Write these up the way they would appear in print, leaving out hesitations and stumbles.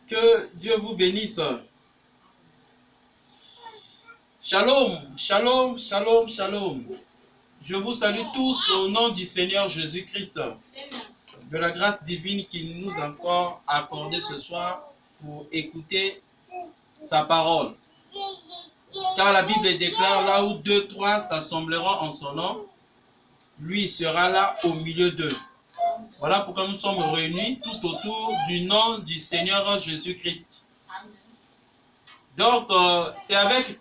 Que Dieu vous bénisse. Shalom, shalom, shalom, shalom. Je vous salue tous au nom du Seigneur Jésus-Christ. De la grâce divine qu'il nous a encore accordée ce soir pour écouter sa parole. Car la Bible déclare, là où 2, 3 s'assembleront en son nom, lui sera là au milieu d'eux. Voilà pourquoi nous sommes réunis tout autour du nom du Seigneur Jésus-Christ. Donc, c'est avec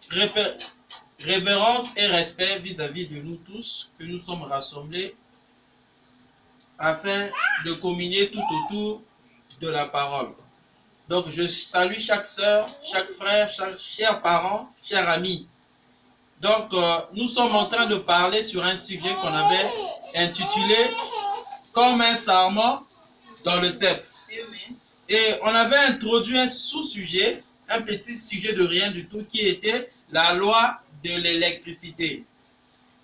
révérence et respect vis-à-vis de nous tous que nous sommes rassemblés afin de communier tout autour de la parole. Donc, je salue chaque sœur, chaque frère, chaque cher parent, cher ami. Donc, nous sommes en train de parler sur un sujet qu'on avait intitulé « Comme un sarment dans le cep ». Et on avait introduit un sous-sujet, un petit sujet de rien du tout, qui était la loi de l'électricité.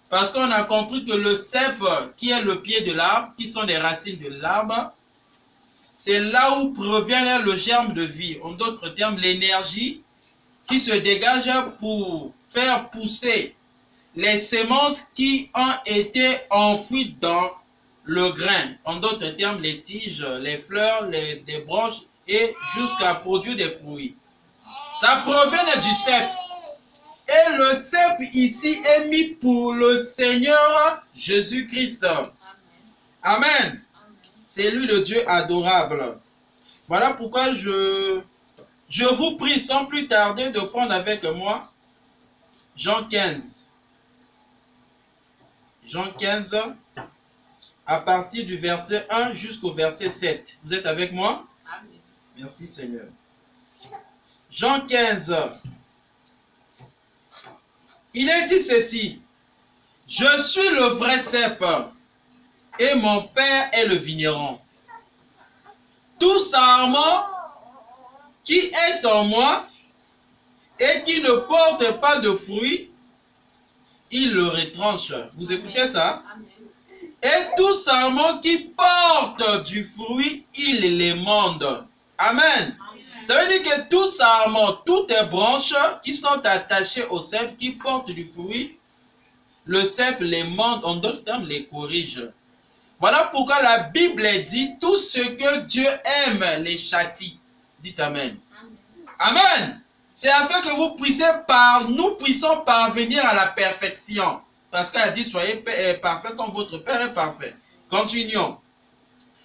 Parce qu'on a compris que le cep, qui est le pied de l'arbre, qui sont les racines de l'arbre, c'est là où provient le germe de vie. En d'autres termes, l'énergie qui se dégage pour faire pousser les semences qui ont été enfouies dans le grain. En d'autres termes, les tiges, les fleurs, les branches et jusqu'à produire des fruits. Ça provient du cep. Et le cep ici est mis pour le Seigneur Jésus-Christ. Amen. C'est lui le Dieu adorable. Voilà pourquoi je vous prie sans plus tarder de prendre avec moi Jean 15. Jean 15, à partir du verset 1 jusqu'au verset 7. Vous êtes avec moi? Amen. Merci Seigneur. Jean 15. Il est dit ceci. Je suis le vrai cep et mon père est le vigneron. Tout sarment qui est en moi et qui ne porte pas de fruits, il le retranche. Vous écoutez ça? Et tout sarment qui porte du fruit, il l'émonde. Amen. Ça veut dire que tout sarment, toutes les branches qui sont attachées au cep, qui portent du fruit, le cep les monte, en d'autres termes, les corrige. Voilà pourquoi la Bible dit tout ce que Dieu aime les châtie. Dites Amen. Amen. C'est afin que nous puissions parvenir à la perfection. Parce qu'elle dit soyez parfaits comme votre Père est parfait. Continuons.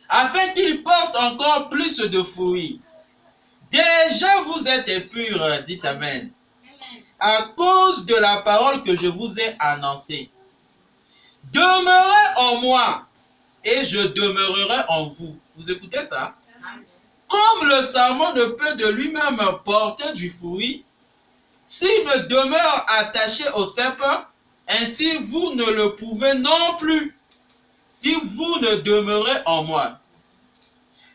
Afin qu'il porte encore plus de fruits. Déjà vous êtes purs, dites Amen. À cause de la parole que je vous ai annoncée. Demeurez en moi et je demeurerai en vous. Vous écoutez ça? Comme le sarment ne peut de lui-même porter du fruit, s'il ne demeure attaché au cep, ainsi vous ne le pouvez non plus, si vous ne demeurez en moi.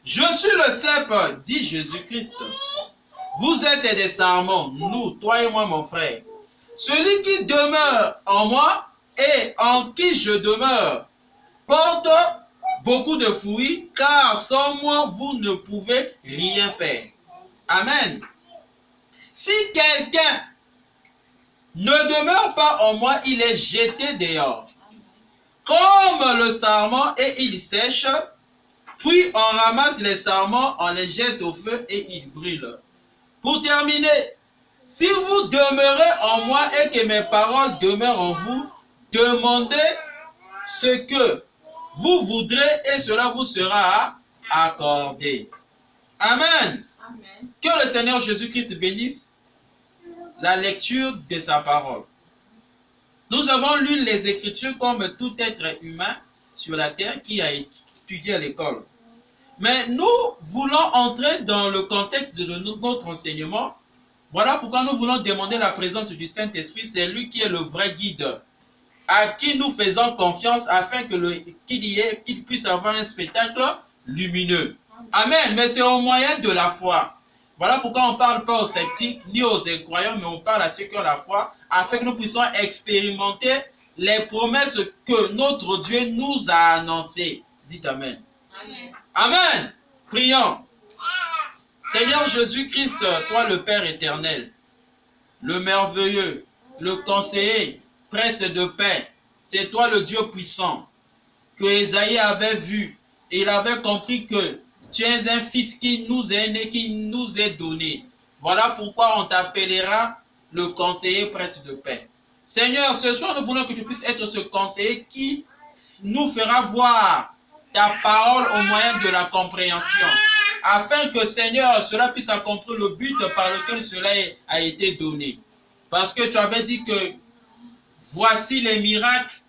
Je suis le cep, dit Jésus-Christ. Vous êtes des sarments, nous, toi et moi, mon frère. Celui qui demeure en moi et en qui je demeure porte beaucoup de fruits, car sans moi, vous ne pouvez rien faire. Amen. Si quelqu'un ne demeure pas en moi, il est jeté dehors. Comme le sarment et il sèche, puis on ramasse les sarments, on les jette au feu et ils brûlent. Pour terminer, si vous demeurez en moi et que mes paroles demeurent en vous, demandez ce que vous voudrez et cela vous sera accordé. Amen. Amen. Que le Seigneur Jésus-Christ bénisse la lecture de sa parole. Nous avons lu les Écritures comme tout être humain sur la terre qui a étudié à l'école. Mais nous voulons entrer dans le contexte de notre enseignement. Voilà pourquoi nous voulons demander la présence du Saint-Esprit. C'est lui qui est le vrai guide, à qui nous faisons confiance afin qu'il puisse avoir un spectacle lumineux. Amen. Mais c'est au moyen de la foi. Voilà pourquoi on ne parle pas aux sceptiques ni aux incroyants, mais on parle à ceux qui ont la foi, afin que nous puissions expérimenter les promesses que notre Dieu nous a annoncées. Dites Amen. Amen. Amen. Prions. Seigneur Jésus-Christ, toi le Père éternel, le merveilleux, le conseiller, prince de paix, c'est toi le Dieu puissant que Ésaïe avait vu et il avait compris que tu es un fils qui nous est né, qui nous est donné. Voilà pourquoi on t'appellera le conseiller prince de paix. Seigneur, ce soir nous voulons que tu puisses être ce conseiller qui nous fera voir ta parole au moyen de la compréhension, afin que, Seigneur, cela puisse accomplir le but par lequel cela a été donné. Parce que tu avais dit que voici les miracles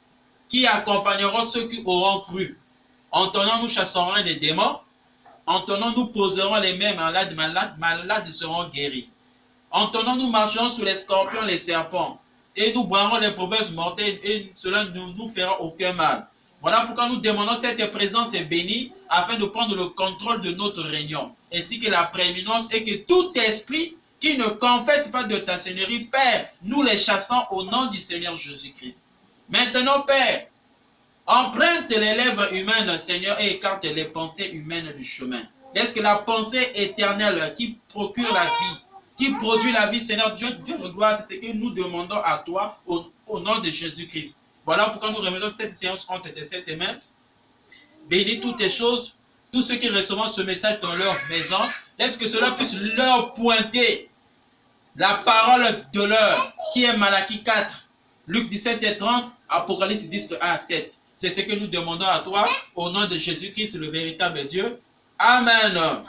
qui accompagneront ceux qui auront cru. En ton nom, nous chasserons les démons. En ton nom, nous poserons les mains malades seront guéris. En ton nom, nous marcherons sur les scorpions, les serpents. Et nous boirons les breuvages mortelles et cela ne nous fera aucun mal. Voilà pourquoi nous demandons cette présence bénie afin de prendre le contrôle de notre réunion, ainsi que la prééminence et que tout esprit qui ne confesse pas de ta Seigneurie, Père, nous les chassons au nom du Seigneur Jésus-Christ. Maintenant, Père, emprunte les lèvres humaines, Seigneur, et écarte les pensées humaines du chemin. Laisse que la pensée éternelle qui procure la vie, qui produit la vie, Seigneur, Dieu de gloire, c'est ce que nous demandons à toi au nom de Jésus-Christ. Voilà pourquoi nous remettons cette séance entre tes mains. Bénis toutes tes choses, tous ceux qui recevront ce message dans leur maison. Laisse que cela puisse leur pointer la parole de l'heure, qui est Malachie 4, Luc 17 et 30, Apocalypse 10, 1 à 7. C'est ce que nous demandons à toi, au nom de Jésus-Christ, le véritable Dieu. Amen. Amen.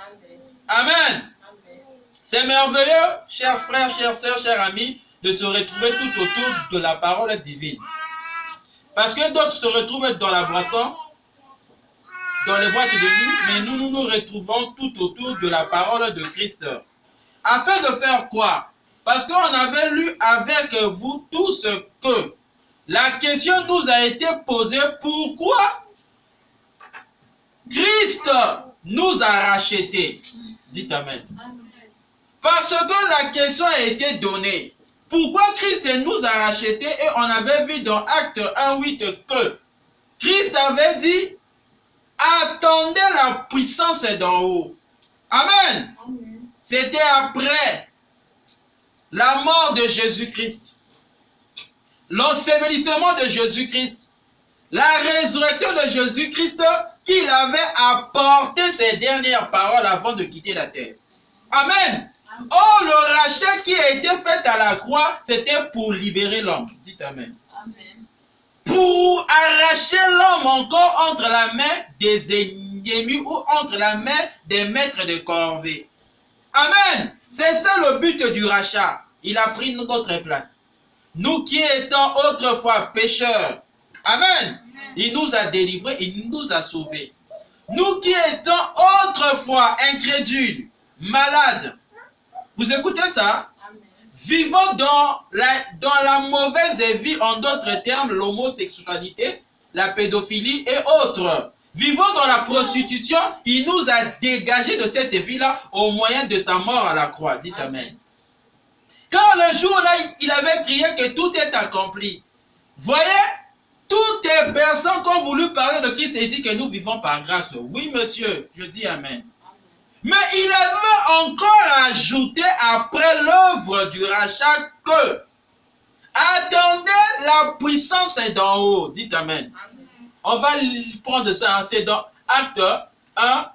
Amen. C'est merveilleux, chers frères, chères sœurs, chers amis, de se retrouver tout autour de la parole divine. Parce que d'autres se retrouvent dans la boisson, dans les boîtes de nuit, mais nous nous retrouvons tout autour de la parole de Christ. Afin de faire quoi? Parce qu'on avait lu avec vous tous que la question nous a été posée, pourquoi Christ nous a rachetés? Dites Amen. Parce que la question a été donnée. Pourquoi Christ nous a rachetés? Et on avait vu dans Acte 1:8 que Christ avait dit, attendez la puissance d'en haut. Amen. C'était après la mort de Jésus-Christ, l'ensevelissement de Jésus-Christ, la résurrection de Jésus-Christ, qu'il avait apporté ses dernières paroles avant de quitter la terre. Amen. Oh, le rachat qui a été fait à la croix, c'était pour libérer l'homme. Dites Amen. Amen. Pour arracher l'homme encore entre la main des ennemis ou entre la main des maîtres de corvée. Amen. C'est ça le but du rachat. Il a pris notre place. Nous qui étions autrefois pécheurs. Amen. Il nous a délivrés, il nous a sauvés. Nous qui étions autrefois incrédules, malades. Vous écoutez ça? Amen. Vivons dans la mauvaise vie, en d'autres termes, l'homosexualité, la pédophilie et autres. Vivons dans la prostitution, il nous a dégagés de cette vie-là au moyen de sa mort à la croix. Dites Amen. Quand le jour-là, il avait crié que tout est accompli. Voyez, toutes les personnes qui ont voulu parler de Christ et dit que nous vivons par grâce. Oui, monsieur, je dis Amen. Mais il avait encore ajouté après l'œuvre du rachat que attendez la puissance d'en haut. Dites Amen. Amen. On va prendre ça, hein. C'est dans Acte 1,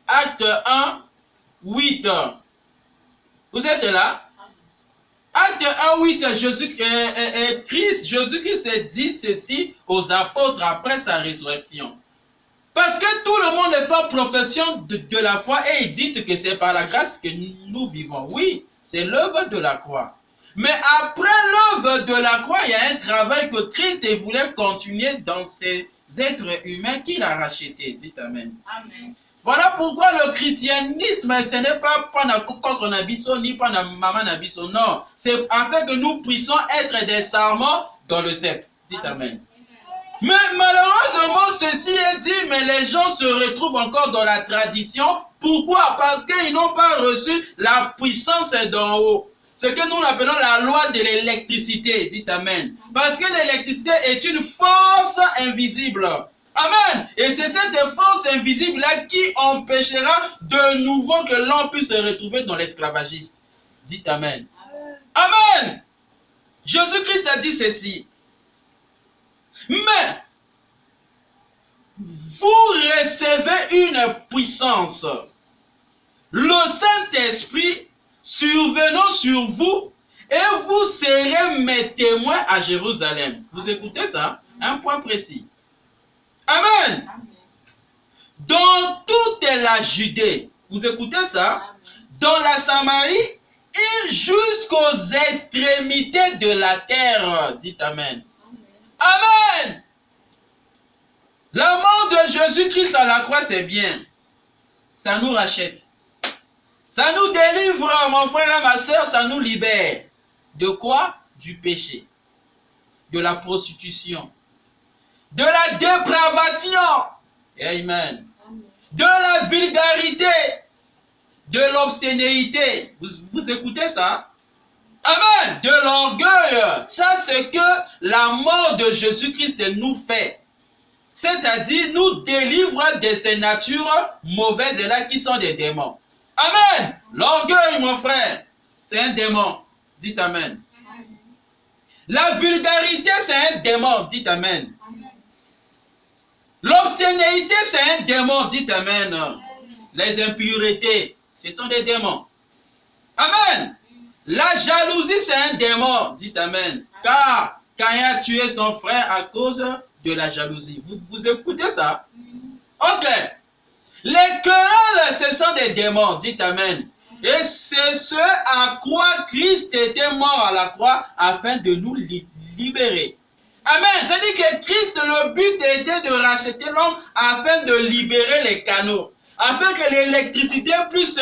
Acte 1, 8. Vous êtes là? Acte 1, 8, Jésus-Christ dit ceci aux apôtres après sa résurrection. Parce que tout le monde fait profession de la foi et ils disent que c'est par la grâce que nous vivons. Oui, c'est l'œuvre de la croix. Mais après l'œuvre de la croix, il y a un travail que Christ voulait continuer dans ces êtres humains qu'il a rachetés. Dites Amen. Amen. Voilà pourquoi le christianisme, ce n'est pas prendre contre Nabiso ni prendre maman Nabiso. Non, c'est afin que nous puissions être des sarments dans le cep. Dites Amen. Mais malheureusement, ceci est dit, mais les gens se retrouvent encore dans la tradition. Pourquoi? Parce qu'ils n'ont pas reçu la puissance d'en haut. Ce que nous appelons la loi de l'électricité. Dites Amen. Parce que l'électricité est une force invisible. Amen. Et c'est cette force invisible-là qui empêchera de nouveau que l'homme puisse se retrouver dans l'esclavagisme. Dites Amen. Amen. Jésus-Christ a dit ceci. Mais vous recevez une puissance. Le Saint-Esprit survenant sur vous et vous serez mes témoins à Jérusalem. Vous écoutez ça? Un point précis. Amen. Dans toute la Judée. Vous écoutez ça? Dans la Samarie et jusqu'aux extrémités de la terre. Dites Amen. Amen. La mort de Jésus-Christ à la croix, c'est bien. Ça nous rachète. Ça nous délivre, mon frère et ma soeur, ça nous libère. De quoi? Du péché. De la prostitution. De la dépravation. Amen. De la vulgarité. De l'obscénité. Vous écoutez ça? Amen. De l'orgueil. Ça, c'est que la mort de Jésus-Christ nous fait. C'est-à-dire, nous délivre de ces natures mauvaises-là qui sont des démons. Amen. L'orgueil, mon frère, c'est un démon. Dites Amen. La vulgarité, c'est un démon. Dites Amen. L'obscénité, c'est un démon. Dites Amen. Les impuretés, ce sont des démons. Amen. La jalousie, c'est un démon. Dites Amen. Car Caïn a tué son frère à cause de la jalousie. Vous écoutez ça? Ok. Les querelles, ce sont des démons. Dites Amen. Et c'est ce à quoi Christ était mort à la croix afin de nous libérer. Amen. C'est-à-dire que Christ, le but était de racheter l'homme afin de libérer les canaux. Afin que l'électricité puisse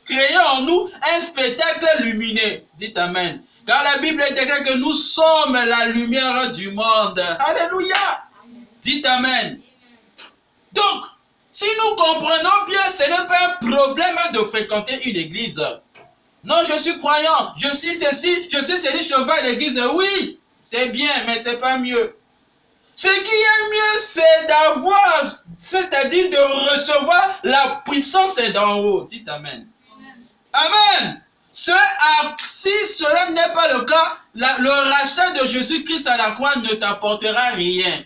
créer en nous un spectacle lumineux. Dites Amen. Car la Bible déclare que nous sommes la lumière du monde. Alléluia. Dites Amen. Donc, si nous comprenons bien, ce n'est pas un problème de fréquenter une église. Non, je suis croyant, je suis ceci, je suis celui, je vais à l'église. Oui, c'est bien, mais ce n'est pas mieux. Ce qui est mieux, c'est d'avoir, c'est-à-dire de recevoir la puissance d'en haut. Dites Amen. Amen. Si cela n'est pas le cas, le rachat de Jésus-Christ à la croix ne t'apportera rien.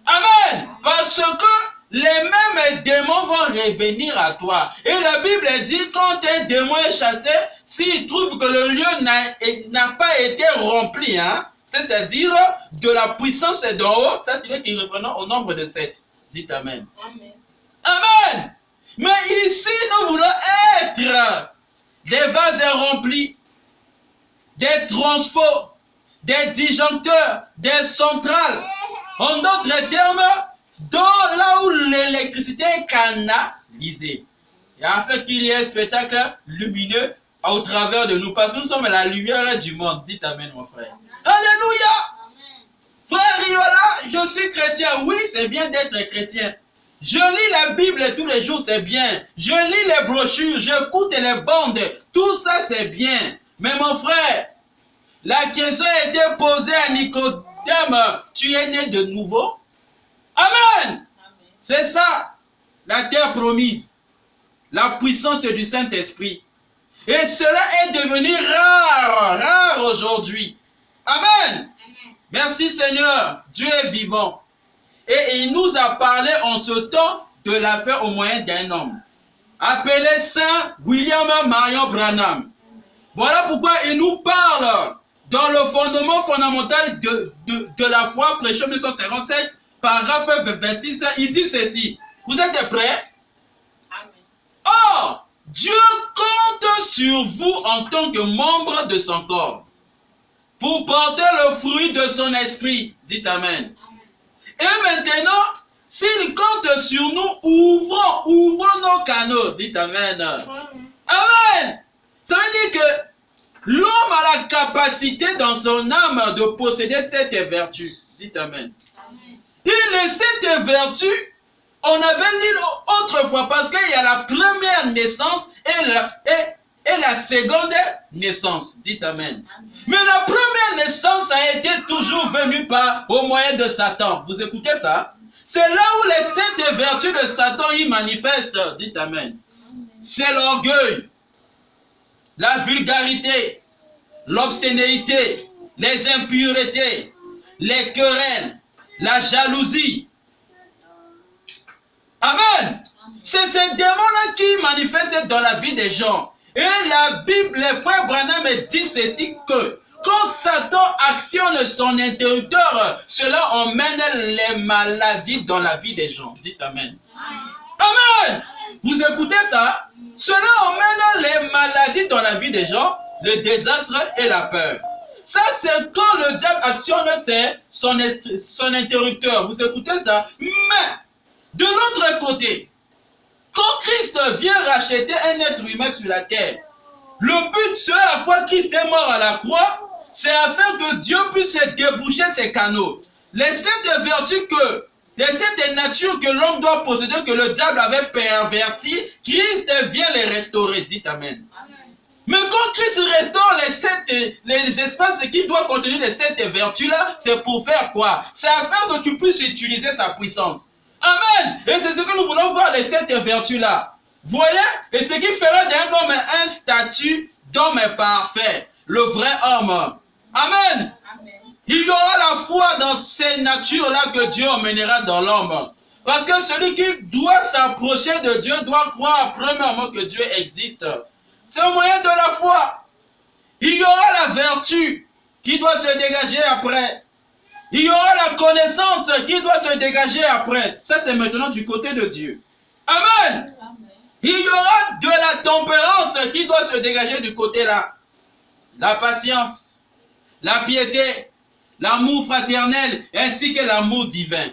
Amen. Parce que les mêmes démons vont revenir à toi. Et la Bible dit, quand un démon est chassé, s'il trouve que le lieu n'a pas été rempli, hein, c'est-à-dire de la puissance d'en haut, ça c'est qui revenant au nombre de 7. Dites Amen. Amen. Amen. Mais ici, nous voulons être des vases remplis, des transports, des disjoncteurs, des centrales. En d'autres termes, dans là où l'électricité est canalisée. Et afin qu'il y ait un spectacle lumineux au travers de nous. Parce que nous sommes la lumière du monde. Dites Amen, mon frère. Alléluia. Amen. Frère Riola, je suis chrétien. Oui, c'est bien d'être chrétien. Je lis la Bible tous les jours, c'est bien. Je lis les brochures, j'écoute les bandes. Tout ça, c'est bien. Mais mon frère, la question a été posée à Nicodème. Tu es né de nouveau? Amen. C'est ça, la terre promise. La puissance du Saint-Esprit. Et cela est devenu rare aujourd'hui. Amen. Merci Seigneur. Dieu est vivant. Et il nous a parlé en ce temps de la faire au moyen d'un homme, appelé Saint William Marion Branham. Voilà pourquoi il nous parle dans le fondement fondamental de la foi, prêché en 1957, paragraphe 26, il dit ceci. Vous êtes prêts? Amen. Or, Dieu compte sur vous en tant que membre de son corps pour porter le fruit de son esprit. Dites Amen. Et maintenant, s'il compte sur nous, ouvrons nos canaux. Dites Amen. Amen. Ça veut dire que l'homme a la capacité dans son âme de posséder cette vertu. Dites Amen. Et cette vertu, on avait lu autrefois parce qu'il y a la première naissance et la seconde naissance. Dites Amen. Mais la première naissance a été toujours venue au moyen de Satan. Vous écoutez ça? C'est là où les 7 vertus de Satan y manifestent. Dites Amen. C'est l'orgueil, la vulgarité, l'obscénité, les impuretés, les querelles, la jalousie. Amen. C'est ces démons-là qui manifestent dans la vie des gens. Et la Bible, les frères Branham disent ceci que quand Satan actionne son interrupteur, cela emmène les maladies dans la vie des gens. Dites Amen. Amen. Vous écoutez ça? Cela emmène les maladies dans la vie des gens, le désastre et la peur. Ça, c'est quand le diable actionne son interrupteur. Vous écoutez ça? Mais, de l'autre côté, quand Christ vient racheter un être humain sur la terre, le but, ce à quoi Christ est mort à la croix, c'est afin que Dieu puisse déboucher ses canaux. Les 7 vertus les 7 natures que l'homme doit posséder, que le diable avait perverti, Christ vient les restaurer. Dites Amen. Mais quand Christ restaure les espaces qui doivent contenir les 7 vertus-là, c'est pour faire quoi? C'est afin que tu puisses utiliser sa puissance. Amen. Et c'est ce que nous voulons voir, les 7 vertus-là. Voyez? Et ce qui fera d'un homme un statut d'homme parfait. Le vrai homme. Amen. Il y aura la foi dans ces natures-là que Dieu emmènera dans l'homme. Parce que celui qui doit s'approcher de Dieu doit croire premièrement que Dieu existe. C'est au moyen de la foi. Il y aura la vertu qui doit se dégager après. Il y aura la connaissance qui doit se dégager après. Ça, c'est maintenant du côté de Dieu. Amen. Il y aura de la tempérance qui doit se dégager du côté là. La patience, la piété, l'amour fraternel, ainsi que l'amour divin.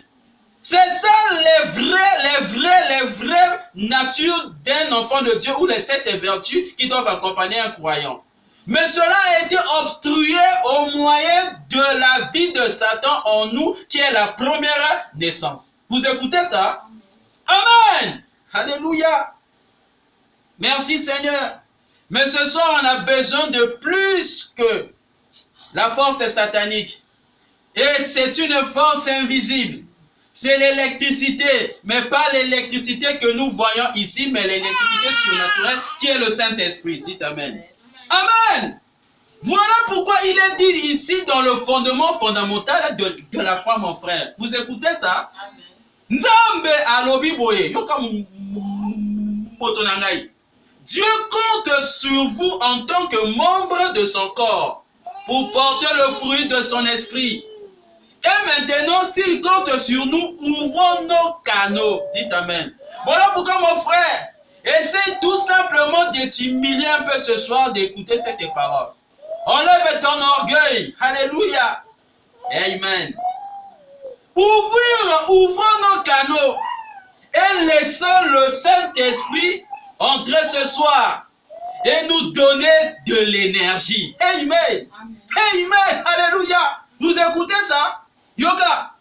C'est ça les vraies natures d'un enfant de Dieu, ou les 7 vertus qui doivent accompagner un croyant. Mais cela a été obstrué au moyen de la vie de Satan en nous, qui est la première naissance. Vous écoutez ça? Amen. Alléluia. Merci Seigneur. Mais ce soir, on a besoin de plus que la force satanique. Et c'est une force invisible. C'est l'électricité, mais pas l'électricité que nous voyons ici, mais l'électricité surnaturelle qui est le Saint-Esprit. Dites Amen. Amen. Voilà pourquoi il est dit ici dans le fondement fondamental de la foi, mon frère. Vous écoutez ça? Nzambe alobi boye. Dieu compte sur vous en tant que membre de son corps pour porter le fruit de son esprit. Et maintenant, s'il compte sur nous, ouvrons nos canaux. Dites Amen. Voilà pourquoi, mon frère, essaie tout simplement de t'humilier un peu ce soir, d'écouter cette parole. Enlève ton orgueil. Alléluia. Amen. Ouvrons nos canaux et laissons le Saint-Esprit entrer ce soir et nous donner de l'énergie. Amen. Amen. Alléluia. Vous écoutez ça? Yoga.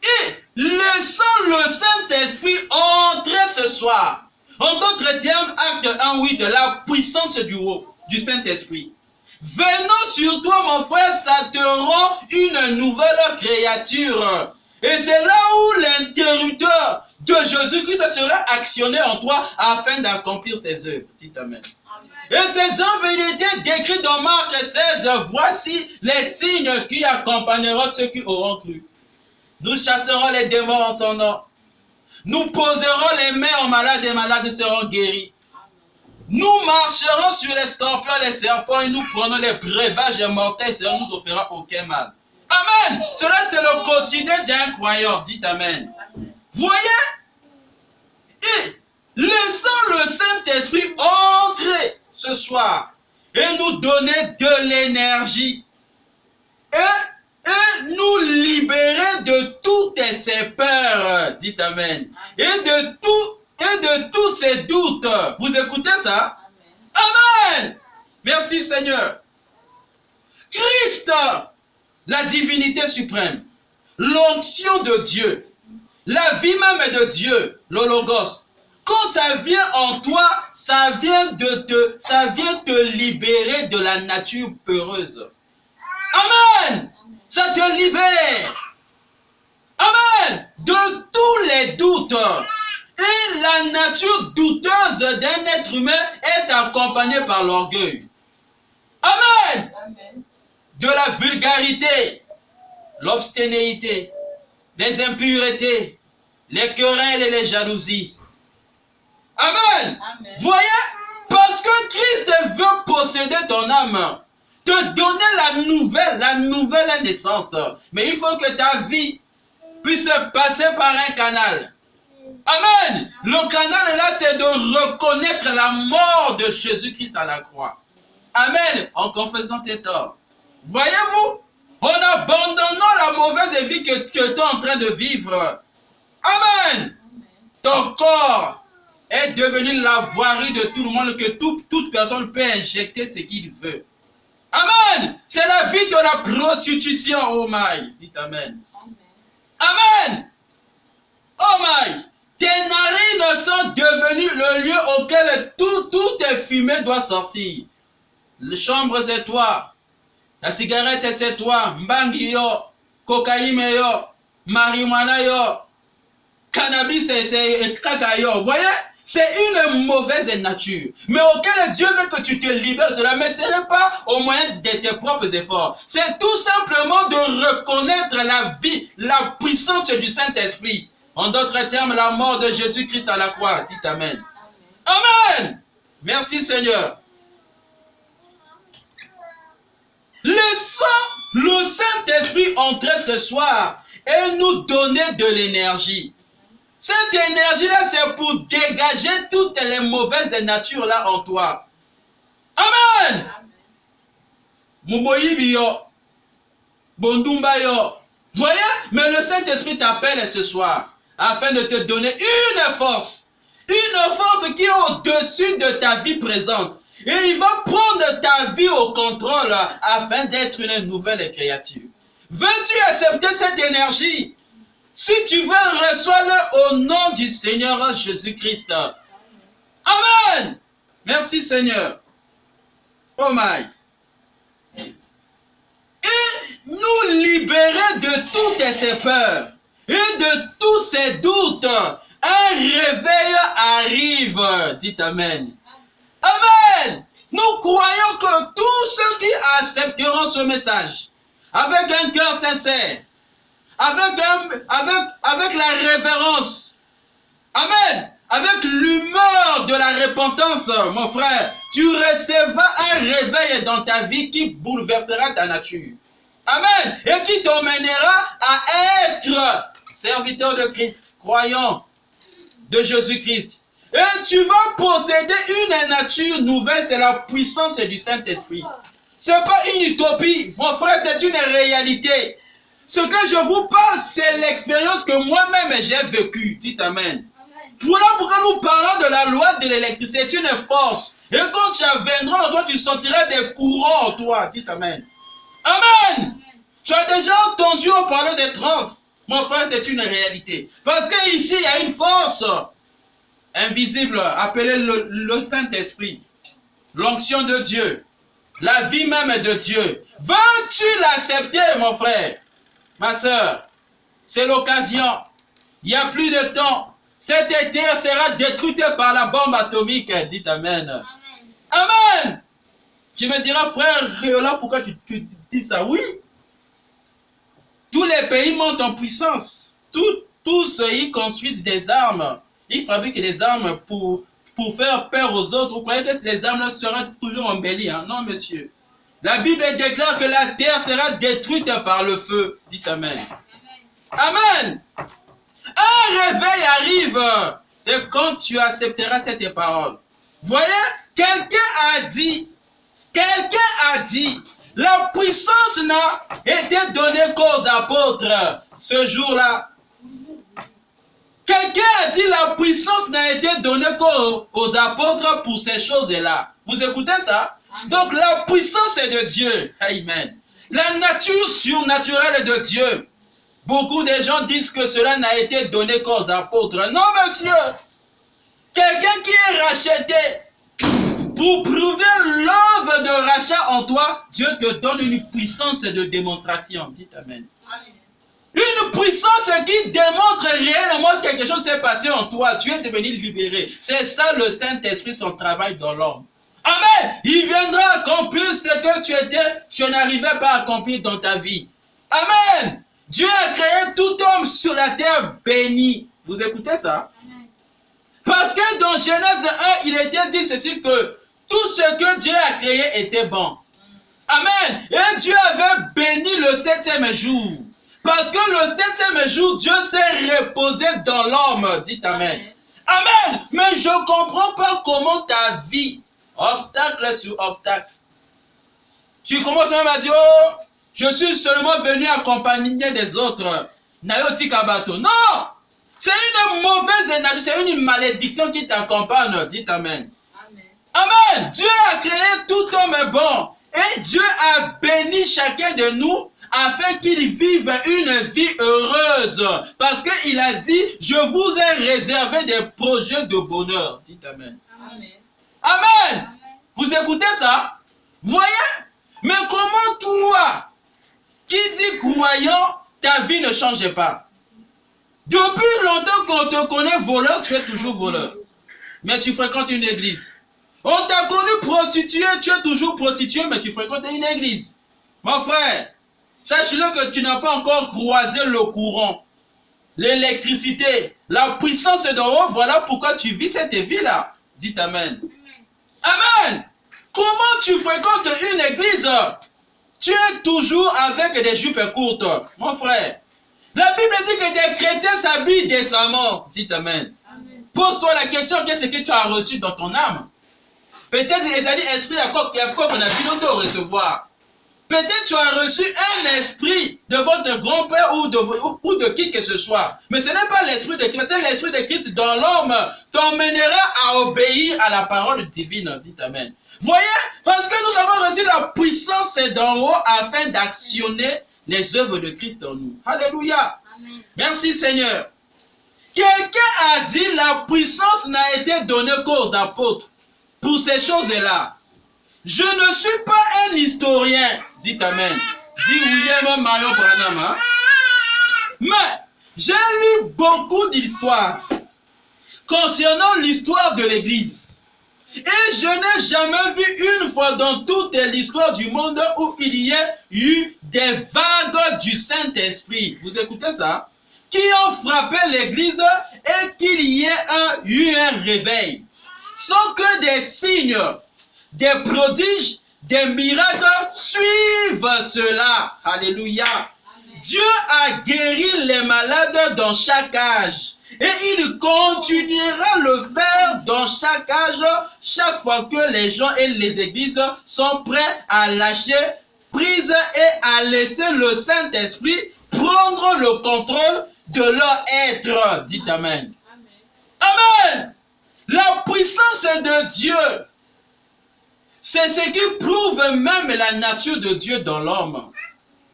Et laissons le Saint-Esprit entrer ce soir. En d'autres termes, acte 1:8 de la puissance du Saint-Esprit. Venons sur toi, mon frère, ça te rend une nouvelle créature. Et c'est là où l'interrupteur de Jésus-Christ sera actionné en toi afin d'accomplir ses œuvres. Dites Amen. Et ces œuvres, il était décrit dans Marc 16. Voici les signes qui accompagneront ceux qui auront cru. Nous chasserons les démons en son nom. Nous poserons les mains aux malades, les malades seront guéris. Nous marcherons sur les scorpions, les serpents, et nous prenons les breuvages mortels, cela ne nous offrira aucun mal. Amen. Cela, c'est le quotidien d'un croyant. Dites Amen. Voyez? Et laissons le Saint-Esprit entrer ce soir et nous donner de l'énergie et nous libérer de toutes ces peurs. Dites Amen. Et de tous ces doutes. Vous écoutez ça? Amen. Merci Seigneur. Christ, la divinité suprême, l'onction de Dieu, la vie même de Dieu, le Logos. Quand ça vient en toi, ça vient te libérer de la nature peureuse. Amen. Ça te libère. Amen. De tous les doutes. Et la nature douteuse d'un être humain est accompagnée par l'orgueil. Amen. Amen. De la vulgarité, l'obsténéité, les impuretés, les querelles et les jalousies. Amen. Amen. Voyez, parce que Christ veut posséder ton âme, te donner la nouvelle naissance. Mais il faut que ta vie puisse passer par un canal. Amen. Le canal là, c'est de reconnaître la mort de Jésus-Christ à la croix. Amen. En confessant tes torts. Voyez-vous, en abandonnant la mauvaise vie que tu es en train de vivre. Amen. Ton corps est devenu la voirie de tout le monde, que toute personne peut injecter ce qu'il veut. Amen. C'est la vie de la prostitution. Oh my. Dites Amen. Amen. Oh my. Tes narines sont devenues le lieu auquel tout tes fumées doit sortir. Les chambres c'est toi. La cigarette c'est toi. Mbangi yo. Cocaïne yo. Marijuana yo. Cannabis c'est caca yo. Voyez? C'est une mauvaise nature. Mais auquel Dieu veut que tu te libères de cela. Mais ce n'est pas au moyen de tes propres efforts. C'est tout simplement de reconnaître la vie, la puissance du Saint-Esprit. En d'autres termes, la mort de Jésus-Christ à la croix. Dites Amen. Amen. Merci Seigneur. Laissons le Saint-Esprit entrer ce soir et nous donner de l'énergie. Cette énergie-là, c'est pour dégager toutes les mauvaises natures là en toi. Amen. Muboyibi yo. Bondumba yo. Voyez, mais le Saint-Esprit t'appelle ce soir afin de te donner une force qui est au-dessus de ta vie présente. Et il va prendre ta vie au contrôle afin d'être une nouvelle créature. Veux-tu accepter cette énergie? Si tu veux, reçois-le au nom du Seigneur Jésus-Christ. Amen. Merci Seigneur. Oh my. Et nous libérer de toutes ces peurs et de tous ces doutes. Un réveil arrive. Dites Amen. Amen. Nous croyons que tous ceux qui accepteront ce message avec un cœur sincère, avec la révérence, amen, avec l'humeur de la repentance, mon frère, tu recevras un réveil dans ta vie qui bouleversera ta nature. Amen. Et qui t'emmènera à être serviteur de Christ, croyant de Jésus-Christ. Et tu vas posséder une nature nouvelle, c'est la puissance du Saint-Esprit. Ce n'est pas une utopie, mon frère, c'est une réalité. Ce que je vous parle, c'est l'expérience que moi-même j'ai vécue. Dites Amen. Pourquoi nous parlons de la loi de l'électricité, c'est une force. Et quand tu viendras en toi, tu sentiras des courants en toi. Dites Amen. Amen. Tu as déjà entendu en parler des trans. Mon frère, c'est une réalité. Parce qu'ici, il y a une force invisible, appelée le Saint-Esprit. L'onction de Dieu. La vie même de Dieu. Veux-tu l'accepter, mon frère? Ma soeur, c'est l'occasion. Il n'y a plus de temps. Cette terre sera détruite par la bombe atomique. Dites Amen. Amen. Amen. Tu me diras, frère Réola, pourquoi tu dis ça? Oui. Tous les pays montent en puissance. Tous ils construisent des armes. Ils fabriquent des armes pour faire peur aux autres. Vous croyez que les armes seront toujours embellies? Hein? Non, monsieur. La Bible déclare que la terre sera détruite par le feu. Dites Amen. Amen. Un réveil arrive. C'est quand tu accepteras cette parole. Voyez, quelqu'un a dit, la puissance n'a été donnée qu'aux apôtres ce jour-là. Quelqu'un a dit la puissance n'a été donnée qu'aux apôtres pour ces choses-là. Vous écoutez ça? Donc la puissance est de Dieu. Amen. La nature surnaturelle est de Dieu. Beaucoup de gens disent que cela n'a été donné qu'aux apôtres. Non, monsieur. Quelqu'un qui est racheté, pour prouver l'œuvre de rachat en toi, Dieu te donne une puissance de démonstration. Dites Amen. Une puissance qui démontre réellement que quelque chose s'est passé en toi. Tu es devenu libéré. C'est ça le Saint-Esprit, son travail dans l'homme. Amen. Il viendra accomplir ce que tu n'arrivais pas à accomplir dans ta vie. Amen. Dieu a créé tout homme sur la terre béni. Vous écoutez ça? Amen. Parce que dans Genèse 1, il était dit ceci que tout ce que Dieu a créé était bon. Amen. Et Dieu avait béni le 7e jour. Parce que le 7e jour, Dieu s'est reposé dans l'homme. Dites Amen. Amen. Mais je ne comprends pas comment ta vie, obstacle sur obstacle. Tu commences même à dire, oh, je suis seulement venu accompagner des autres. Nayoti Kabato. Non! C'est une mauvaise énergie, c'est une malédiction qui t'accompagne. Dites Amen. Amen. Amen. Dieu a créé tout homme bon. Et Dieu a béni chacun de nous afin qu'il vive une vie heureuse. Parce qu'il a dit, je vous ai réservé des projets de bonheur. Dites Amen. Amen. Amen. Amen. Vous écoutez ça? Voyez? Mais comment toi, qui dit croyant, ta vie ne change pas? Depuis longtemps qu'on te connaît voleur, tu es toujours voleur. Mais tu fréquentes une église. On t'a connu prostitué, tu es toujours prostitué, mais tu fréquentes une église. Mon frère, sache-le que tu n'as pas encore croisé le courant, l'électricité, la puissance d'en haut. Voilà pourquoi tu vis cette vie-là. Dites Amen. Amen. Comment tu fréquentes une église? Tu es toujours avec des jupes courtes, mon frère. La Bible dit que des chrétiens s'habillent décemment. Dites Amen. Pose-toi la question, qu'est-ce que tu as reçu dans ton âme? Peut-être les alliés esprit à quoi on a vu de recevoir. Peut-être tu as reçu un esprit de votre grand-père ou de qui que ce soit. Mais ce n'est pas l'esprit de Christ, c'est l'esprit de Christ dans l'homme t'emmènera à obéir à la parole divine. Dites Amen. Voyez, parce que nous avons reçu la puissance d'en haut afin d'actionner les œuvres de Christ en nous. Alléluia. Amen. Merci Seigneur. Quelqu'un a dit la puissance n'a été donnée qu'aux apôtres pour ces choses-là. Je ne suis pas un historien. Dites Amen. Dit William Marion Branham. Hein? Mais j'ai lu beaucoup d'histoires concernant l'histoire de l'Église. Et je n'ai jamais vu une fois dans toute l'histoire du monde où il y ait eu des vagues du Saint-Esprit. Vous écoutez ça? Qui ont frappé l'Église et qu'il y ait eu un réveil. Sans que des signes, des prodiges, des miracles suivent cela. Alléluia. Amen. Dieu a guéri les malades dans chaque âge. Et il continuera le faire dans chaque âge, chaque fois que les gens et les églises sont prêts à lâcher prise et à laisser le Saint-Esprit prendre le contrôle de leur être. Dites Amen. Amen. La puissance de Dieu, c'est ce qui prouve même la nature de Dieu dans l'homme.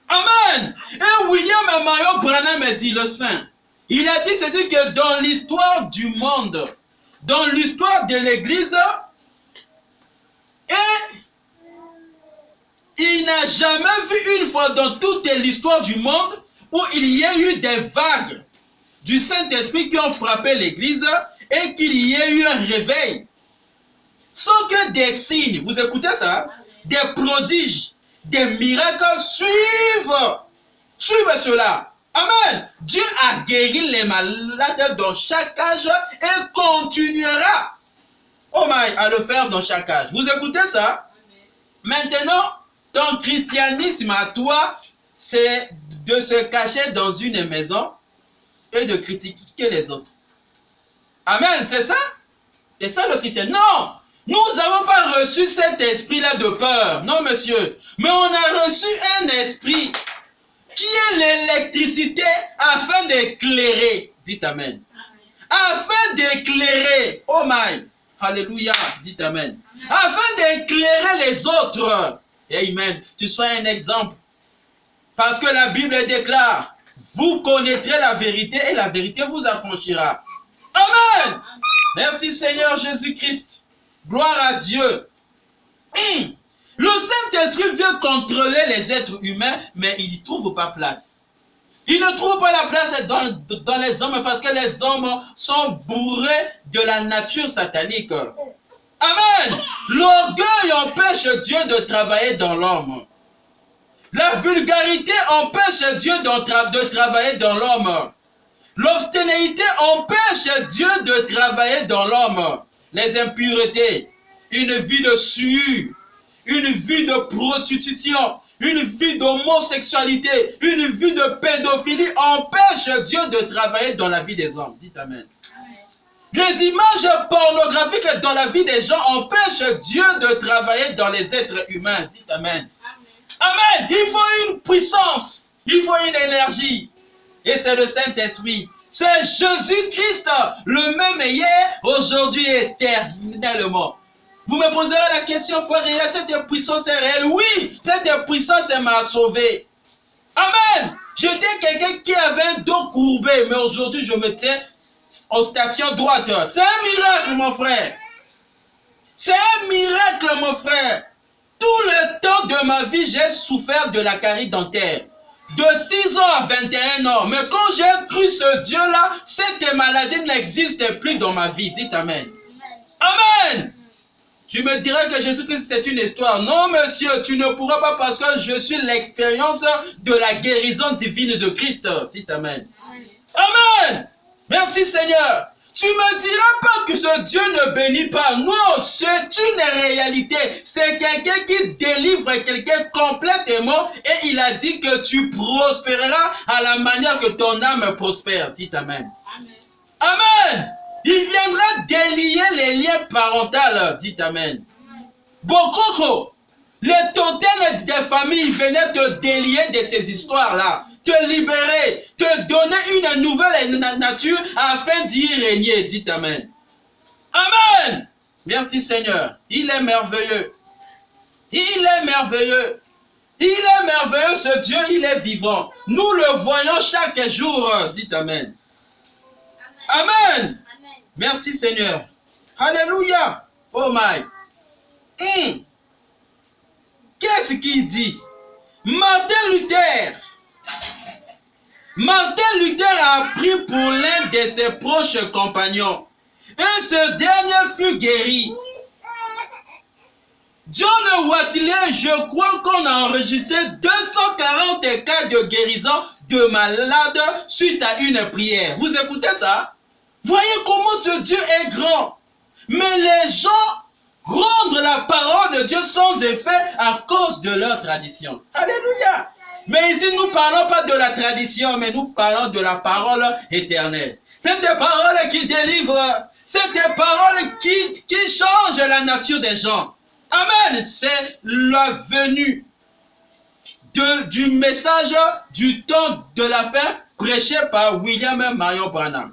Amen. Et William Marion Branham dit, le Saint, il a dit ceci que dans l'histoire du monde, dans l'histoire de l'Église, et il n'a jamais vu une fois dans toute l'histoire du monde où il y a eu des vagues du Saint-Esprit qui ont frappé l'Église et qu'il y ait eu un réveil. Sans que des signes, vous écoutez ça? Des prodiges, des miracles suivent cela. Amen. Dieu a guéri les malades dans chaque âge et continuera à le faire dans chaque âge. Vous écoutez ça? Maintenant, ton christianisme à toi, c'est de se cacher dans une maison et de critiquer les autres. Amen, c'est ça? C'est ça le christianisme. Non! Nous n'avons pas reçu cet esprit-là de peur. Non, monsieur. Mais on a reçu un esprit qui est l'électricité afin d'éclairer. Dites Amen. Afin d'éclairer. Oh my. Alléluia. Dites Amen. Afin d'éclairer les autres. Amen. Tu sois un exemple. Parce que la Bible déclare, vous connaîtrez la vérité et la vérité vous affranchira. Amen. Merci Seigneur Jésus-Christ. Gloire à Dieu. Le Saint-Esprit veut contrôler les êtres humains, mais il n'y trouve pas place. Il ne trouve pas la place dans les hommes parce que les hommes sont bourrés de la nature satanique. Amen. L'orgueil empêche Dieu de travailler dans l'homme. La vulgarité empêche Dieu de travailler dans l'homme. L'obstination empêche Dieu de travailler dans l'homme. Les impuretés, une vie de sueur, une vie de prostitution, une vie d'homosexualité, une vie de pédophilie empêche Dieu de travailler dans la vie des hommes. Dites Amen. Les images pornographiques dans la vie des gens empêchent Dieu de travailler dans les êtres humains. Dites Amen. Amen. Il faut une puissance, il faut une énergie. Et c'est le Saint-Esprit. C'est Jésus-Christ, le même hier, aujourd'hui et éternellement. Vous me poserez la question, frère, cette puissance est réelle? Oui, cette puissance m'a sauvé. Amen. J'étais quelqu'un qui avait un dos courbé, mais aujourd'hui je me tiens aux stations droites. C'est un miracle, mon frère. C'est un miracle, mon frère. Tout le temps de ma vie, j'ai souffert de la carie dentaire. De 6 ans à 21 ans. Mais quand j'ai cru ce Dieu-là, cette maladie n'existe plus dans ma vie. Dites Amen. Amen. Tu me dirais que Jésus-Christ, c'est une histoire. Non, monsieur, tu ne pourras pas parce que je suis l'expérience de la guérison divine de Christ. Dites Amen. Amen. Merci, Seigneur. Tu ne me diras pas que ce Dieu ne bénit pas. Non, c'est une réalité. C'est quelqu'un qui délivre quelqu'un complètement et il a dit que tu prospéreras à la manière que ton âme prospère. Dites Amen. Amen. Amen. Il viendra délier les liens parentaux. Dites Amen. Beaucoup, les totems des familles venaient te délier de ces histoires-là. Te libérer, te donner une nouvelle nature afin d'y régner. Dites Amen. Amen. Merci Seigneur. Il est merveilleux. Il est merveilleux. Il est merveilleux ce Dieu, il est vivant. Nous le voyons chaque jour. Dites Amen. Amen. Amen. Merci Seigneur. Alléluia. Oh my. Qu'est-ce qu'il dit? Martin Luther a pris pour l'un de ses proches compagnons et ce dernier fut guéri. John Wesley, je crois qu'on a enregistré 240 cas de guérison de malades suite à une prière. Vous écoutez ça? Voyez comment ce Dieu est grand. Mais les gens rendent la parole de Dieu sans effet à cause de leur tradition. Alléluia. Mais ici, nous ne parlons pas de la tradition, mais nous parlons de la parole éternelle. C'est des paroles qui délivrent. C'est des paroles qui changent la nature des gens. Amen. C'est la venue du message du temps de la fin prêché par William Marion Branham.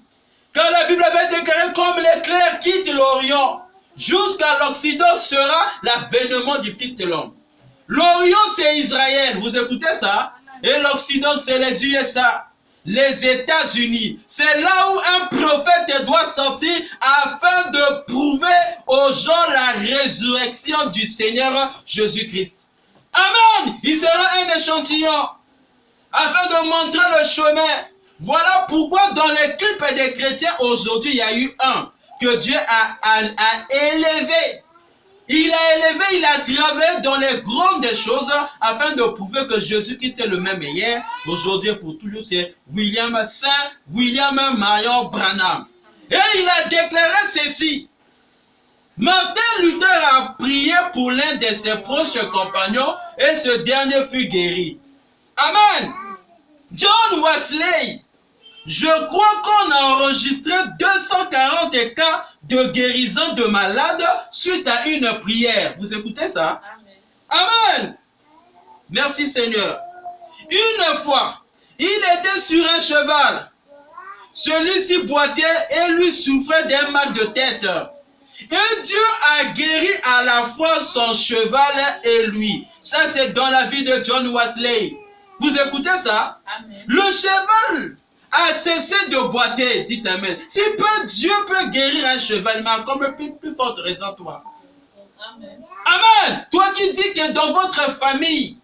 Quand la Bible avait déclaré comme l'éclair quitte l'Orient, jusqu'à l'Occident sera l'avènement du Fils de l'homme. L'Orient, c'est Israël. Vous écoutez ça? Et l'Occident, c'est les USA, les États-Unis. C'est là où un prophète doit sortir afin de prouver aux gens la résurrection du Seigneur Jésus-Christ. Amen. Il sera un échantillon afin de montrer le chemin. Voilà pourquoi dans les cultes des chrétiens aujourd'hui, il y a eu un que Dieu a élevé. Il a élevé, il a travaillé dans les grandes choses afin de prouver que Jésus-Christ est le même hier, aujourd'hui et pour toujours. C'est Saint William Marion Branham. Et il a déclaré ceci. Martin Luther a prié pour l'un de ses proches compagnons et ce dernier fut guéri. Amen. John Wesley, je crois qu'on a enregistré 240 cas de guérison de malades suite à une prière. Vous écoutez ça? Amen. Amen. Merci Seigneur. Une fois, il était sur un cheval. Celui-ci boitait et lui souffrait d'un mal de tête. Et Dieu a guéri à la fois son cheval et lui. Ça, c'est dans la vie de John Wesley. Vous écoutez ça? Amen. Le cheval a cessé de boiter. Dites Amen. Si Dieu peut guérir un cheval, mais comme plus forte raison, toi. Amen. Amen. Toi qui dis que dans votre famille,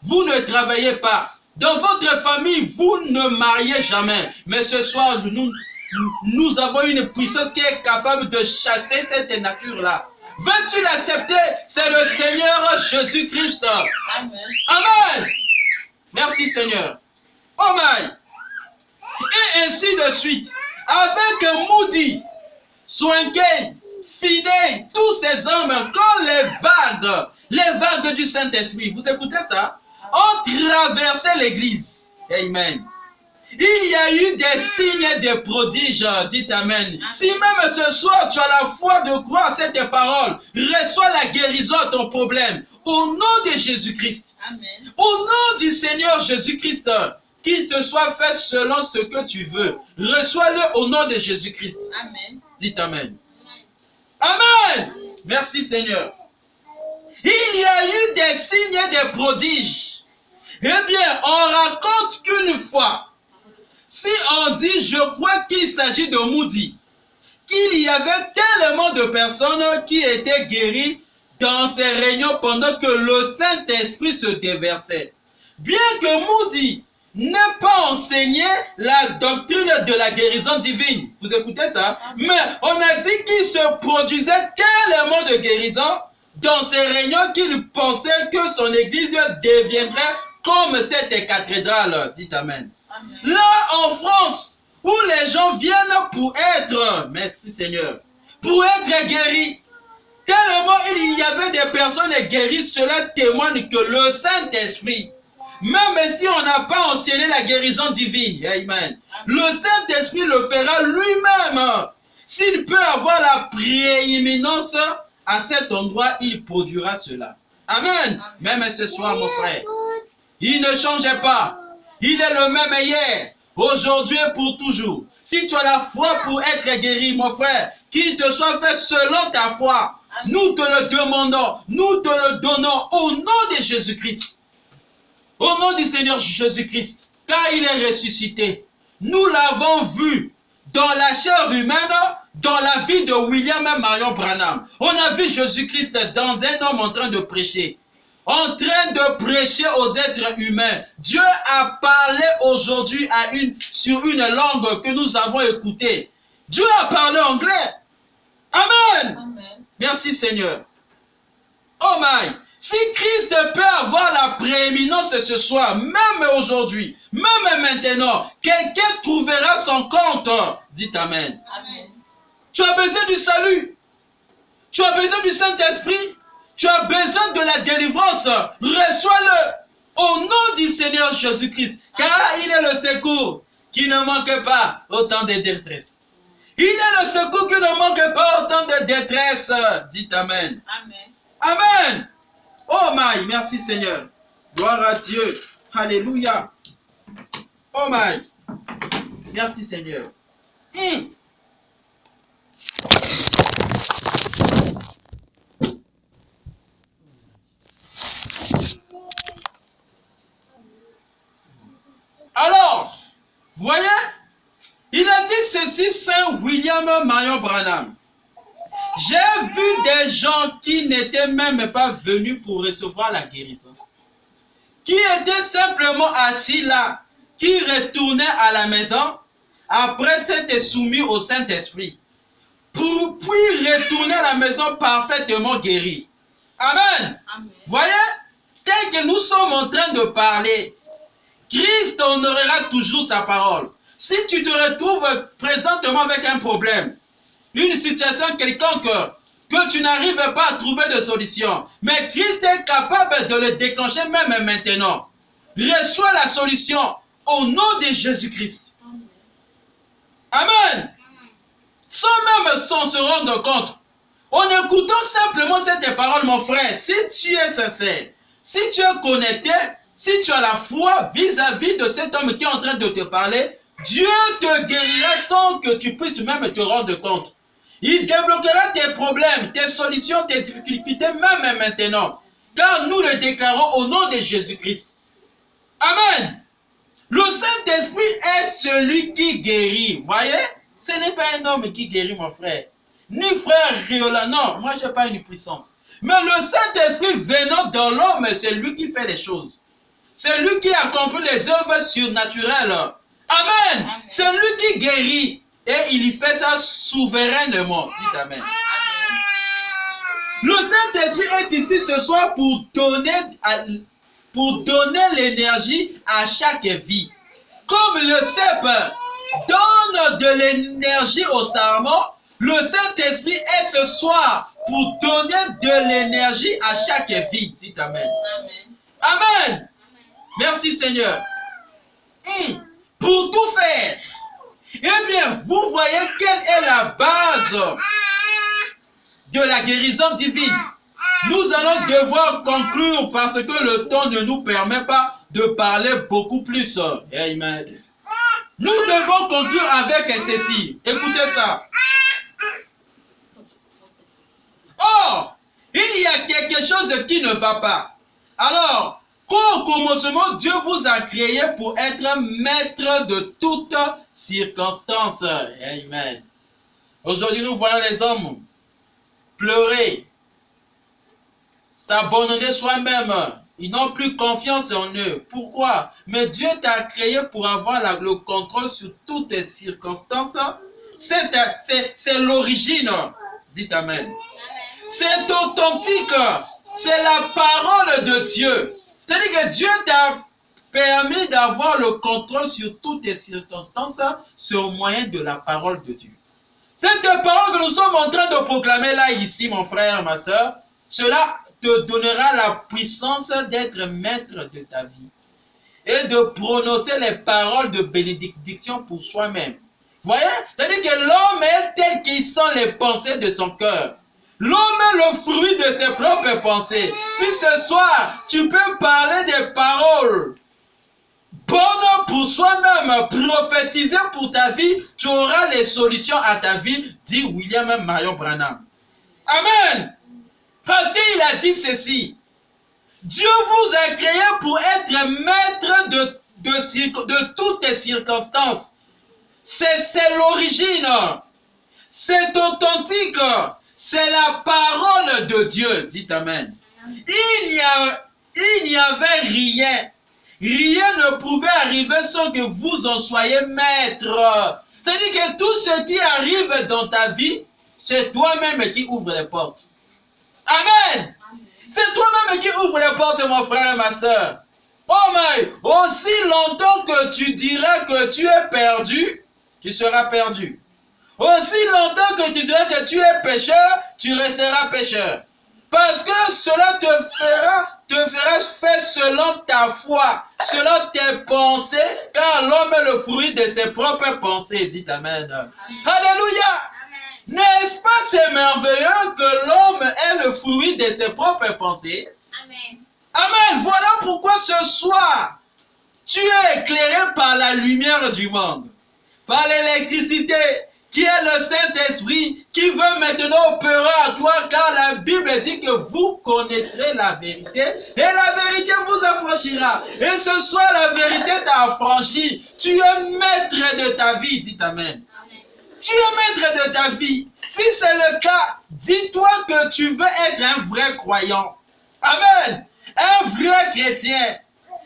vous ne travaillez pas. Dans votre famille, vous ne mariez jamais. Mais ce soir, nous avons une puissance qui est capable de chasser cette nature-là. Veux-tu l'accepter? C'est le Seigneur Jésus-Christ. Amen. Amen. Merci Seigneur. Oh my. Et ainsi de suite. Avec Moody, Swankey, Finney, tous ces hommes, quand les vagues du Saint-Esprit, vous écoutez ça, ont traversé l'église. Amen. Il y a eu des signes, des prodiges, dites Amen. Si même ce soir tu as la foi de croire à cette parole, reçois la guérison à ton problème. Au nom de Jésus-Christ. Amen. Au nom du Seigneur Jésus-Christ, qu'il te soit fait selon ce que tu veux. Reçois-le au nom de Jésus-Christ. Amen. Dites Amen. Amen. Merci Seigneur. Il y a eu des signes et des prodiges. Eh bien, on raconte qu'une fois, si on dit, je crois qu'il s'agit de Moody, qu'il y avait tellement de personnes qui étaient guéries dans ces réunions pendant que le Saint-Esprit se déversait. Bien que Moody n'ait pas enseigné la doctrine de la guérison divine. Vous écoutez ça? Mais on a dit qu'il se produisait tellement de guérison dans ces réunions qu'il pensait que son église deviendrait comme cette cathédrale. Dites Amen. Amen. Là en France, où les gens viennent pour être, merci Seigneur, pour être guéris. Tellement il y avait des personnes guéries, cela témoigne que le Saint-Esprit, même si on n'a pas enseigné la guérison divine, amen, le Saint-Esprit le fera lui-même. S'il peut avoir la prééminence à cet endroit, il produira cela. Amen. Même ce soir, mon frère, il ne changeait pas. Il est le même hier, aujourd'hui et pour toujours. Si tu as la foi pour être guéri, mon frère, qu'il te soit fait selon ta foi. Nous te le demandons, nous te le donnons au nom de Jésus-Christ. Au nom du Seigneur Jésus-Christ, car il est ressuscité. Nous l'avons vu dans la chair humaine, dans la vie de William Marion Branham. On a vu Jésus-Christ dans un homme en train de prêcher. En train de prêcher aux êtres humains. Dieu a parlé aujourd'hui sur une langue que nous avons écoutée. Dieu a parlé anglais. Amen. Amen. Merci Seigneur. Oh my. Si Christ peut avoir la prééminence ce soir, même aujourd'hui, même maintenant, quelqu'un trouvera son compte. Dites Amen. Amen. Tu as besoin du salut. Tu as besoin du Saint-Esprit. Tu as besoin de la délivrance. Reçois-le au nom du Seigneur Jésus-Christ. Car il est le secours qui ne manque pas au temps de détresse. Il est le secours qui ne manque pas au temps de détresse. Dites Amen. Amen. Amen. Oh my, merci Seigneur. Gloire à Dieu. Alléluia. Oh my. Merci Seigneur. Alors, voyez, il a dit ceci, Saint William Marion Branham. J'ai vu des gens qui n'étaient même pas venus pour recevoir la guérison, qui étaient simplement assis là, qui retournaient à la maison après s'être soumis au Saint-Esprit, puis retourner à la maison parfaitement guéris. Amen. Amen. Voyez, tel que nous sommes en train de parler, Christ honorera toujours sa parole. Si tu te retrouves présentement avec un problème, une situation quelconque, que tu n'arrives pas à trouver de solution, mais Christ est capable de le déclencher même maintenant. Reçois la solution au nom de Jésus-Christ. Amen. Sans même se rendre compte, en écoutant simplement cette parole, mon frère, si tu es sincère, si tu es connecté, si tu as la foi vis-à-vis de cet homme qui est en train de te parler, Dieu te guérira sans que tu puisses même te rendre compte. Il débloquera tes problèmes, tes solutions, tes difficultés, même maintenant. Car nous le déclarons au nom de Jésus-Christ. Amen. Le Saint-Esprit est celui qui guérit. Voyez, ce n'est pas un homme qui guérit, mon frère. Ni frère Riola, non, moi je n'ai pas une puissance. Mais le Saint-Esprit venant dans l'homme, c'est lui qui fait les choses. C'est lui qui accomplit les œuvres surnaturelles. Amen. C'est lui qui guérit. Et il y fait ça souverainement. Dites Amen. Le Saint-Esprit est ici ce soir pour donner l'énergie à chaque vie. Comme le cep donne de l'énergie au sarment, le Saint-Esprit est ce soir pour donner de l'énergie à chaque vie. Dites Amen. Amen. Amen. Merci Seigneur. Pour tout faire. Eh bien, vous voyez quelle est la base de la guérison divine. Nous allons devoir conclure parce que le temps ne nous permet pas de parler beaucoup plus. Amen. Nous devons conclure avec ceci. Écoutez ça. Or, il y a quelque chose qui ne va pas. Alors, au commencement, Dieu vous a créé pour être maître de toutes circonstances. Amen. Aujourd'hui, nous voyons les hommes pleurer, s'abandonner soi-même. Ils n'ont plus confiance en eux. Pourquoi? Mais Dieu t'a créé pour avoir le contrôle sur toutes les circonstances. C'est l'origine. Dites Amen. C'est authentique. C'est la parole de Dieu. C'est-à-dire que Dieu t'a permis d'avoir le contrôle sur toutes les circonstances. C'est au moyen de la parole de Dieu. Cette parole que nous sommes en train de proclamer là, ici, mon frère, ma soeur, cela te donnera la puissance d'être maître de ta vie et de prononcer les paroles de bénédiction pour soi-même. Voyez? C'est-à-dire que l'homme est tel qu'il sent les pensées de son cœur. L'homme est le fruit de ses propres pensées. Si ce soir, tu peux parler des paroles bonnes pour soi-même, prophétiser pour ta vie, tu auras les solutions à ta vie, dit William Marion Branham. Amen. Parce qu'il a dit ceci. Dieu vous a créé pour être maître de toutes les circonstances. C'est l'origine. C'est authentique. C'est la parole de Dieu. Dites Amen. Il n'y avait rien. Rien ne pouvait arriver sans que vous en soyez maître. C'est-à-dire que tout ce qui arrive dans ta vie, c'est toi-même qui ouvre les portes. Amen. C'est toi-même qui ouvre les portes, mon frère et ma soeur. Oh my, aussi longtemps que tu diras que tu es perdu, tu seras perdu. Aussi longtemps que tu diras que tu es pécheur, tu resteras pécheur. Parce que cela te fera faire selon ta foi, selon tes pensées, car l'homme est le fruit de ses propres pensées. Dites Amen. Amen. Alléluia. N'est-ce pas c'est merveilleux que l'homme est le fruit de ses propres pensées? Amen. Amen. Voilà pourquoi ce soir, tu es éclairé par la lumière du monde, par l'électricité, qui est le Saint-Esprit, qui veut maintenant opérer à toi, car la Bible dit que vous connaîtrez la vérité, et la vérité vous affranchira. Et ce soir, la vérité t'a affranchi. Tu es maître de ta vie, dites Amen. Tu es maître de ta vie. Si c'est le cas, dis-toi que tu veux être un vrai croyant. Amen. Un vrai chrétien.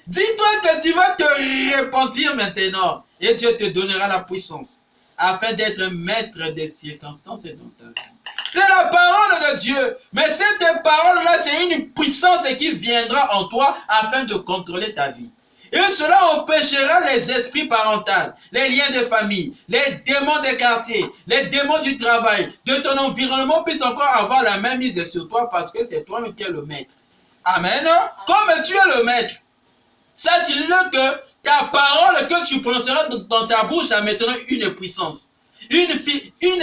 Dis-toi que tu vas te repentir maintenant. Et Dieu te donnera la puissance afin d'être maître des circonstances dans ta vie. C'est la parole de Dieu. Mais cette parole-là, c'est une puissance qui viendra en toi afin de contrôler ta vie. Et cela empêchera les esprits parentaux, les liens de famille, les démons des quartiers, les démons du travail, de ton environnement puissent encore avoir la main mise sur toi parce que c'est toi qui es le maître. Amen. Comme tu es le maître, sache-le que ta parole que tu prononceras dans ta bouche a maintenant une puissance, une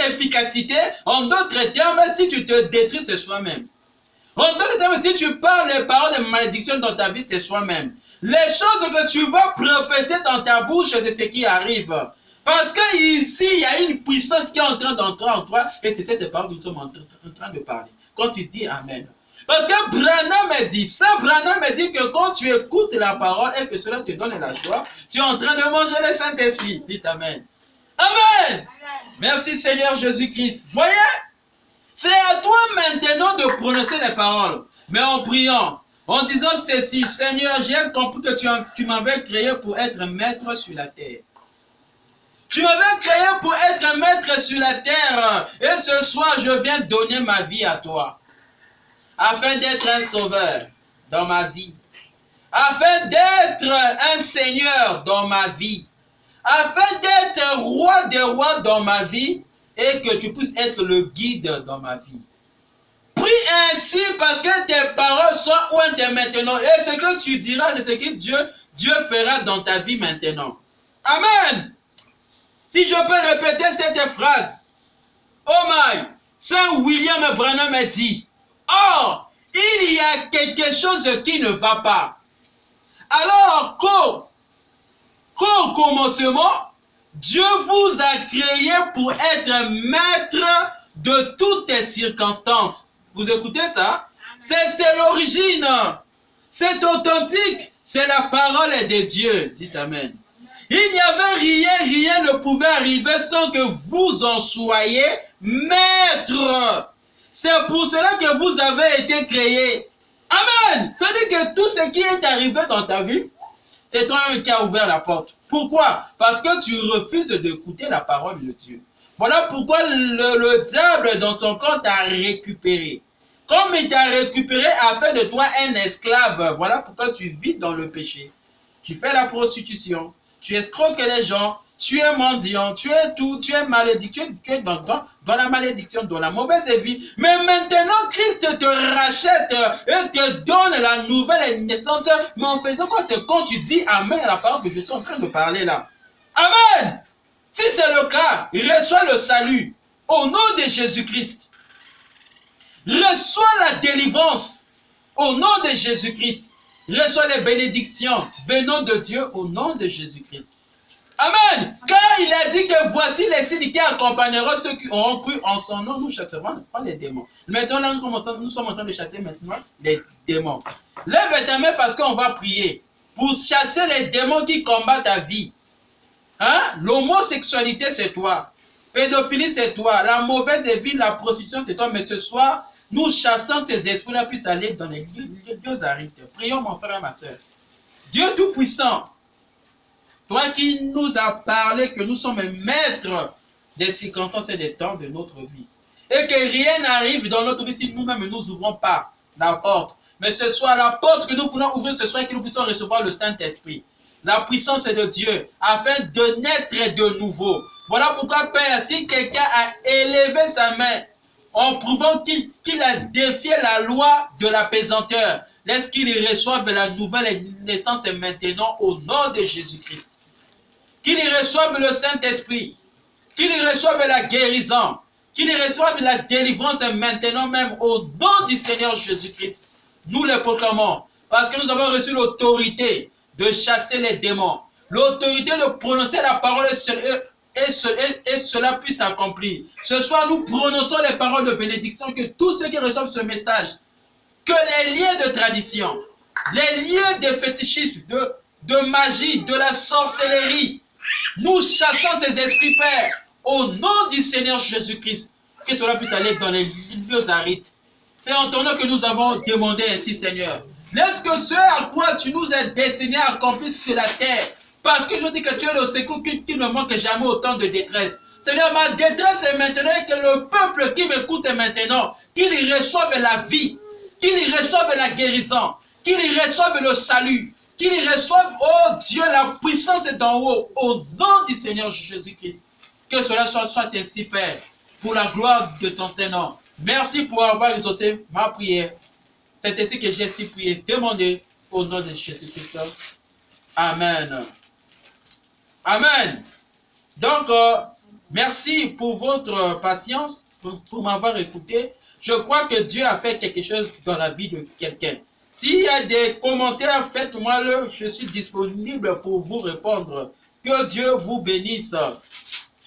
efficacité. En d'autres termes, si tu te détruis, c'est soi-même. En d'autres termes, si tu parles les paroles de malédiction dans ta vie, c'est soi-même. Les choses que tu vas prophétiser dans ta bouche, c'est ce qui arrive. Parce que ici, il y a une puissance qui est en train d'entrer en toi, et c'est cette parole que nous sommes en train de parler. Quand tu dis Amen. Parce que Branham dit, Saint Branham dit que quand tu écoutes la parole et que cela te donne la joie, tu es en train de manger le Saint-Esprit. Dites Amen. Amen. Amen. Merci Seigneur Jésus-Christ. Voyez, c'est à toi maintenant de prononcer les paroles, mais en priant. en disant ceci, Seigneur, j'ai compris que tu m'avais créé pour être maître sur la terre. Tu m'avais créé pour être maître sur la terre. Et ce soir, je viens donner ma vie à toi. Afin d'être un sauveur dans ma vie. Afin d'être un seigneur dans ma vie. Afin d'être roi des rois dans ma vie. Et que tu puisses être le guide dans ma vie. Prie ainsi parce que tes paroles sont où elles maintenant. Et ce que tu diras, c'est ce que Dieu fera dans ta vie maintenant. Amen. Si je peux répéter cette phrase. Oh my, Saint William Branham a dit, or, il y a quelque chose qui ne va pas. Alors qu'au commencement, Dieu vous a créé pour être maître de toutes les circonstances. Vous écoutez ça? C'est l'origine. C'est authentique. C'est la parole de Dieu. Dites Amen. Il n'y avait rien ne pouvait arriver sans que vous en soyez maître. C'est pour cela que vous avez été créé. Amen. Ça veut dire que tout ce qui est arrivé dans ta vie, c'est toi-même qui as ouvert la porte. Pourquoi? Parce que tu refuses d'écouter la parole de Dieu. Voilà pourquoi le diable dans son corps t'a récupéré. Comme il t'a récupéré, a fait de toi un esclave. Voilà pourquoi tu vis dans le péché. Tu fais la prostitution. Tu escroques les gens. Tu es mendiant. Tu es tout. Tu es malédiction. Tu es dans la malédiction, dans la mauvaise vie. Mais maintenant, Christ te rachète et te donne la nouvelle naissance. Mais en faisant quoi? C'est quand tu dis Amen à la parole que je suis en train de parler là. Amen. Si c'est le cas, reçois le salut au nom de Jésus-Christ. Reçois la délivrance au nom de Jésus-Christ. Reçois les bénédictions venant de Dieu au nom de Jésus-Christ. Amen. Car il a dit que voici les signes qui accompagneront ceux qui auront cru en son nom. Nous chasserons pas les démons. Maintenant, là, nous sommes en train de chasser maintenant les démons. Lève ta main parce qu'on va prier pour chasser les démons qui combattent ta vie. Hein? L'homosexualité, c'est toi. Pédophilie, c'est toi. La mauvaise vie, la prostitution, c'est toi. Mais ce soir, nous chassons ces esprits-là puissent aller dans les lieux arides. Prions, mon frère et ma soeur. Dieu Tout-Puissant, toi qui nous as parlé que nous sommes maîtres des circonstances et des temps de notre vie. Et que rien n'arrive dans notre vie si nous-mêmes ne nous ouvrons pas la porte. Mais ce soir, la porte que nous voulons ouvrir ce soir et que nous puissions recevoir le Saint-Esprit. La puissance de Dieu, afin de naître de nouveau. Voilà pourquoi, Père, si quelqu'un a élevé sa main, en prouvant qu'il a défié la loi de la pesanteur, laisse qu'il reçoive la nouvelle naissance maintenant au nom de Jésus-Christ. Qu'il reçoive le Saint-Esprit, qu'il reçoive la guérison, qu'il reçoive la délivrance maintenant même au nom du Seigneur Jésus-Christ. Nous le proclamons, parce que nous avons reçu l'autorité de chasser les démons, l'autorité de prononcer la parole et cela puisse s'accomplir. Ce soir, nous prononçons les paroles de bénédiction, que tous ceux qui reçoivent ce message, que les liens de tradition, les liens de fétichisme, de magie, de la sorcellerie, nous chassons ces esprits, Père, au nom du Seigneur Jésus-Christ, que cela puisse aller dans les lieux arides. C'est en ton nom que nous avons demandé ainsi, Seigneur. Laisse que ce à quoi tu nous as destiné à accomplir sur la terre, parce que je dis que tu es le secours qui ne manque jamais autant de détresse. Seigneur, ma détresse est maintenant et que le peuple qui m'écoute maintenant, qu'il reçoive la vie, qu'il reçoive la guérison, qu'il reçoive le salut, qu'il reçoive, oh Dieu, la puissance d'en haut, au nom du Seigneur Jésus-Christ. Que cela soit ainsi, Père, pour la gloire de ton Seigneur. Merci pour avoir exaucé ma prière. C'est ainsi que j'ai si prié, demandé au nom de Jésus-Christ. Amen. Amen. Donc, merci pour votre patience, pour m'avoir écouté. Je crois que Dieu a fait quelque chose dans la vie de quelqu'un. S'il y a des commentaires, faites-moi-le. Je suis disponible pour vous répondre. Que Dieu vous bénisse.